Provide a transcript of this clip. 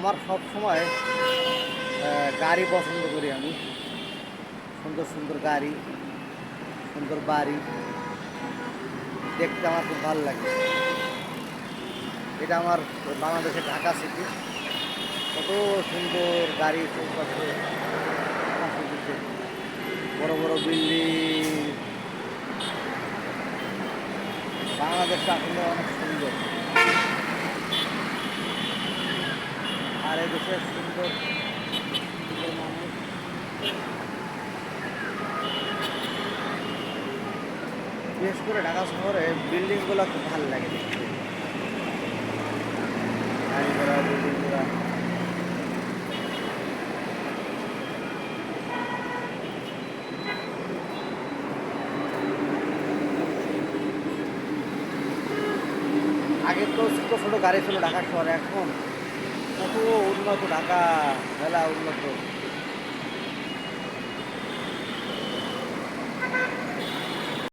আমার সব সময় গাড়ি পছন্দ করি আমি। সুন্দর সুন্দর গাড়ি, সুন্দর বাড়ি দেখতে আমার খুব ভালো লাগে। এটা আমার বাংলাদেশের ঢাকা সিটি। কত সুন্দর গাড়ি চলতেছে, বড় বড় বিল্ডিং। বাংলাদেশটা আসলে অনেক সুন্দর। আর এই দেশের সুন্দর সুন্দর মানুষ। বিশেষ করে ঢাকা শহরে বিল্ডিংগুলো খুব ভালো লাগে দেখতে। গাড়ি ঘোড়া, বিল্ডিং ঘোড়া। আগে তো ছোটো ছোটো গাড়ি ছিল ঢাকা শহরে, এখন কত উন্নত ঢাকা, মেলা উন্নত।